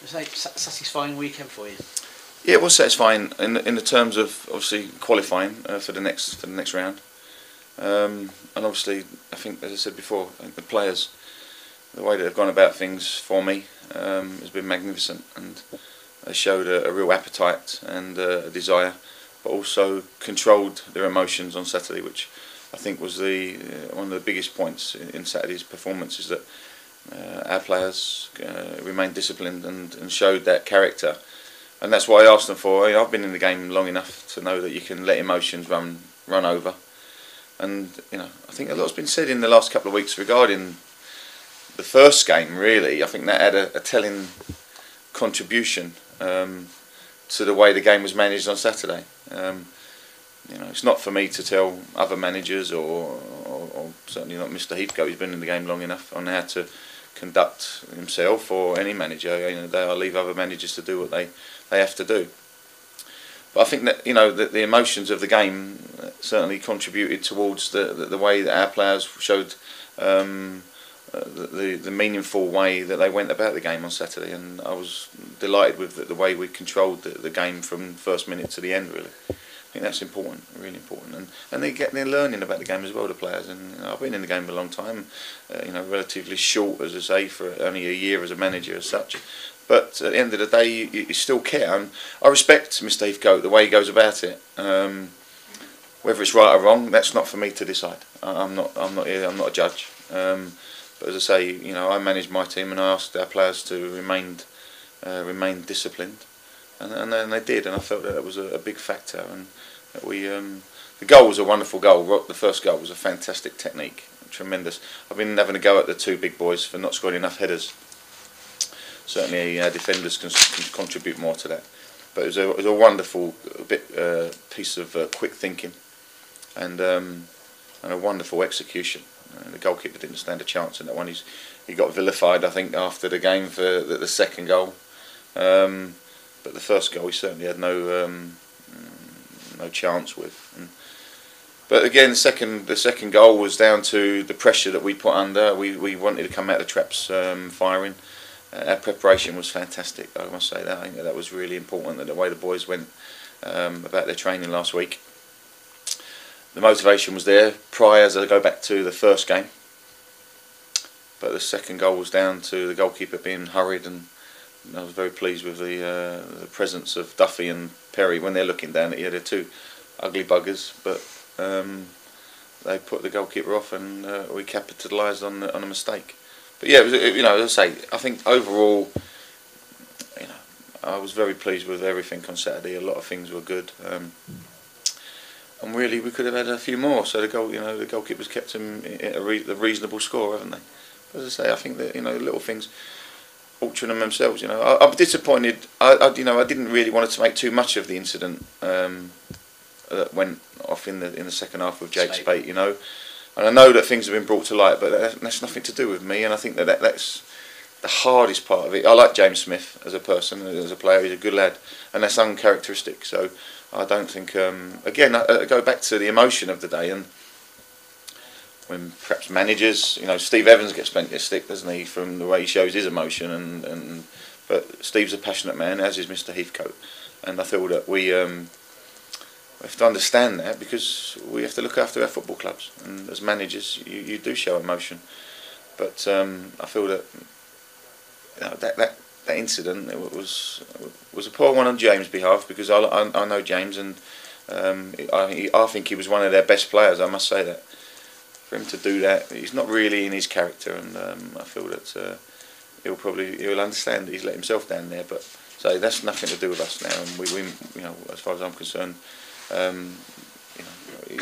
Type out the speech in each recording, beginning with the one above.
Was it a satisfying weekend for you? Yeah, it was satisfying in the terms of obviously qualifying for the next round, and obviously I think, as I said before, I think the players, the way that they've gone about things for me has been magnificent, and they showed a real appetite and a desire, but also controlled their emotions on Saturday, which I think was one of the biggest points in Saturday's performance, is that our players remained disciplined and showed that character, and that's what I asked them for. I've been in the game long enough to know that you can let emotions run over, and I think a lot's been said in the last couple of weeks regarding the first game. Really, I think that had a telling contribution to the way the game was managed on Saturday. It's not for me to tell other managers or certainly not Mr. Heathcote, who's been in the game long enough, on how to conduct himself or any manager. I'll leave other managers to do what they have to do. But I think that the emotions of the game certainly contributed towards the way that our players showed the meaningful way that they went about the game on Saturday, and I was delighted with the way we controlled the game from first minute to the end. Really, I think that's important, really important, and they're learning about the game as well, the players. And I've been in the game for a long time, relatively short, as I say, for only a year as a manager as such. But at the end of the day, you still care, and I respect Mr. Heathcote, the way he goes about it. Whether it's right or wrong, that's not for me to decide. I'm not a judge. But as I say, I managed my team, and I asked our players to remain disciplined, and they did, and I felt that was a big factor. And that the goal was a wonderful goal. The first goal was a fantastic technique, tremendous. I've been having a go at the two big boys for not scoring enough headers. Certainly, our defenders can contribute more to that. But it was a wonderful piece of quick thinking, and a wonderful execution. The goalkeeper didn't stand a chance in that one. He got vilified, I think, after the game for the second goal. But the first goal, he certainly had no chance with. But again, the second goal was down to the pressure that we put under. We wanted to come out of the traps firing. Our preparation was fantastic, I must say that. I think that was really important, that the way the boys went about their training last week. The motivation was there prior, as I go back to the first game. But the second goal was down to the goalkeeper being hurried, and I was very pleased with the presence of Duffy and Perry when they're looking down at you. They're two ugly buggers, but they put the goalkeeper off, and we capitalised on a mistake. But yeah, as I say, I think overall, I was very pleased with everything on Saturday. A lot of things were good. And really, we could have had a few more. So the goalkeepers kept him at a reasonable score, haven't they? But as I say, I think that little things, Altrincham themselves. I'm disappointed. I didn't really want to make too much of the incident that went off in the second half with Jake Spate. And I know that things have been brought to light, but that's nothing to do with me. And I think that's the hardest part of it. I like James Smith as a person, as a player. He's a good lad, and that's uncharacteristic. So I don't think. Again, I go back to the emotion of the day, and when perhaps managers, Steve Evans gets plenty of stick, doesn't he, from the way he shows his emotion, but Steve's a passionate man, as is Mr. Heathcote, and I feel that we have to understand that, because we have to look after our football clubs, and as managers, you do show emotion, but I feel that that incident was a poor one on James' behalf, because I know James, and I think he was one of their best players. I must say that. For him to do that, he's not really in his character, and I feel that he'll understand that he's let himself down there. But so that's nothing to do with us now, and we as far as I'm concerned,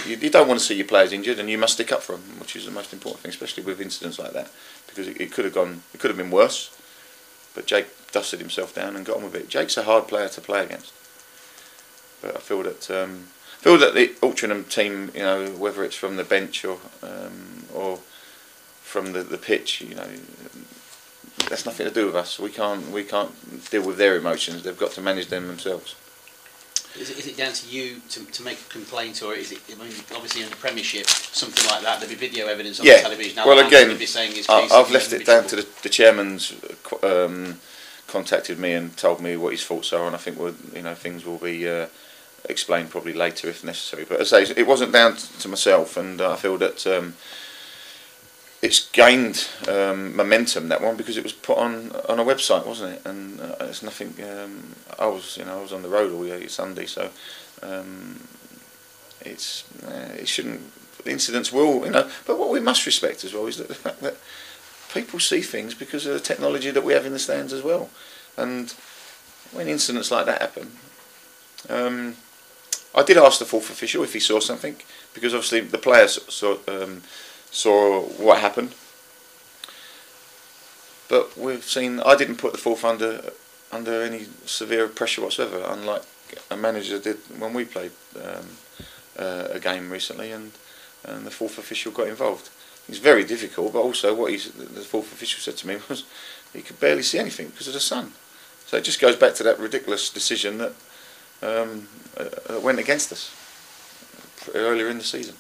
you don't want to see your players injured, and you must stick up for them, which is the most important thing, especially with incidents like that, because it could have been worse. But Jake dusted himself down and got on with it. Jake's a hard player to play against, but I feel that the Altrincham team, whether it's from the bench or from the pitch, that's nothing to do with us. We can't deal with their emotions. They've got to manage them themselves. Is it down to you to make a complaint, or is it? I mean, obviously in the Premiership, something like that, there'd be video evidence on the television. Now, well, again, be saying his I've left it down to the chairman's contacted me and told me what his thoughts are, and I think things will be explained probably later if necessary. But as I say, it wasn't down to myself, and I feel that it's gained momentum, that one, because it was put on a website, wasn't it? And it's nothing. I was on the road all Sunday, so it shouldn't. Incidents will, but what we must respect as well is that the fact that people see things because of the technology that we have in the stands as well, and when incidents like that happen, I did ask the fourth official if he saw something, because obviously the players saw what happened, but we've seen. I didn't put the fourth under any severe pressure whatsoever, unlike a manager did when we played a game recently, and the fourth official got involved. It's very difficult, but also what the fourth official said to me was he could barely see anything because of the sun. So it just goes back to that ridiculous decision that went against us earlier in the season.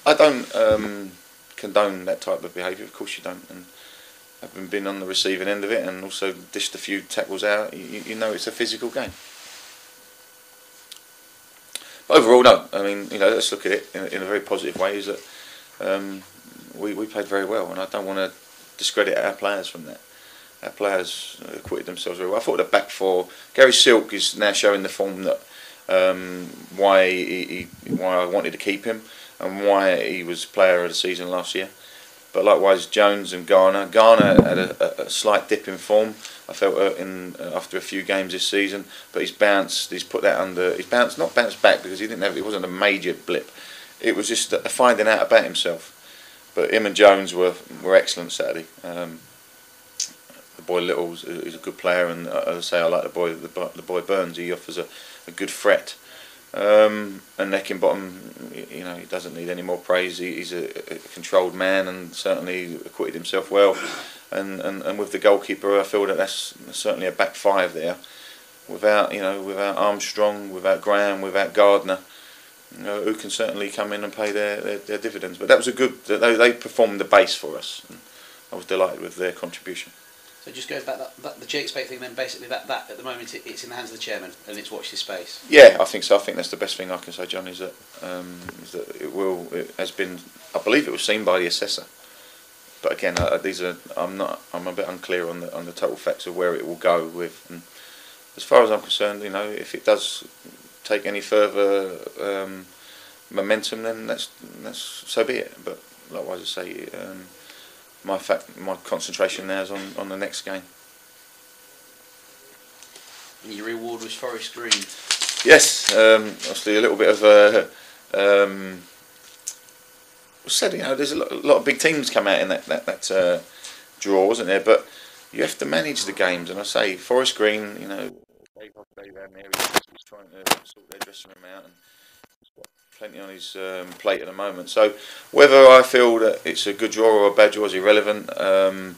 I don't condone that type of behaviour, of course you don't, and having been on the receiving end of it and also dished a few tackles out, you know it's a physical game. But overall, no, I mean, let's look at it in a very positive way, is that we played very well, and I don't want to discredit our players from that. Our players acquitted themselves very well. I thought the back four, Gary Silk is now showing the form that why I wanted to keep him and why he was player of the season last year. But likewise, Jones and Garner. Garner had a slight dip in form, I felt, after a few games this season. But he's bounced. He's put that under. He's bounced, not bounced back, because it wasn't a major blip. It was just a finding out about himself. But him and Jones were excellent Saturday. The boy Little is a good player, and as I say, I like the boy Burns. He offers a good threat. And Neckenbottom, he doesn't need any more praise. He's a controlled man and certainly acquitted himself well. And with the goalkeeper, I feel that that's certainly a back five there. Without Armstrong, without Graham, without Gardner, who can certainly come in and pay their dividends. But that was they performed the base for us. And I was delighted with their contribution. So just goes back that the Jake Spate thing, then basically that at the moment it's in the hands of the chairman and it's watch this space. Yeah, I think so. I think that's the best thing I can say, John, is that it has been. I believe it was seen by the assessor, but again, I'm a bit unclear on the total facts of where it will go with. And as far as I'm concerned, if it does take any further momentum, then that's so be it. But likewise, I say. My concentration now is on the next game. And your reward was Forest Green. Yes, obviously a little bit of said, there's a lot of big teams come out in that draw, wasn't there? But you have to manage the games, and I say Forest Green, Dave down there, he's trying to sort their dressing room out, and plenty on his plate at the moment. So whether I feel that it's a good draw or a bad draw is irrelevant, and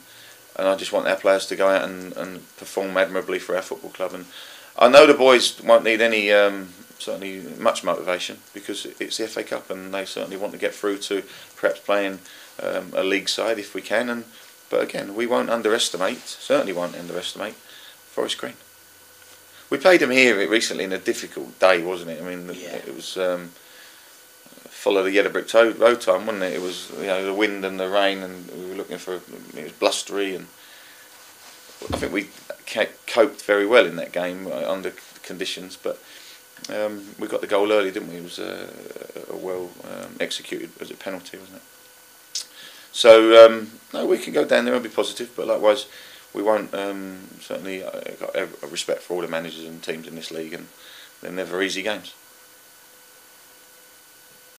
I just want our players to go out and perform admirably for our football club. And I know the boys won't need any certainly much motivation, because it's the FA Cup and they certainly want to get through to perhaps playing a league side if we can. But again, we certainly won't underestimate Forest Green. We played them here recently in a difficult day, wasn't it? I mean, It was full of the yellow brick road time, wasn't it? It was the wind and the rain, and we were looking for. It was blustery, and I think we coped very well in that game under conditions. But we got the goal early, didn't we? It was a well executed. Was it penalty, wasn't it? So no, we can go down there and be positive, but likewise, we won't. Certainly, got a respect for all the managers and teams in this league, and they're never easy games.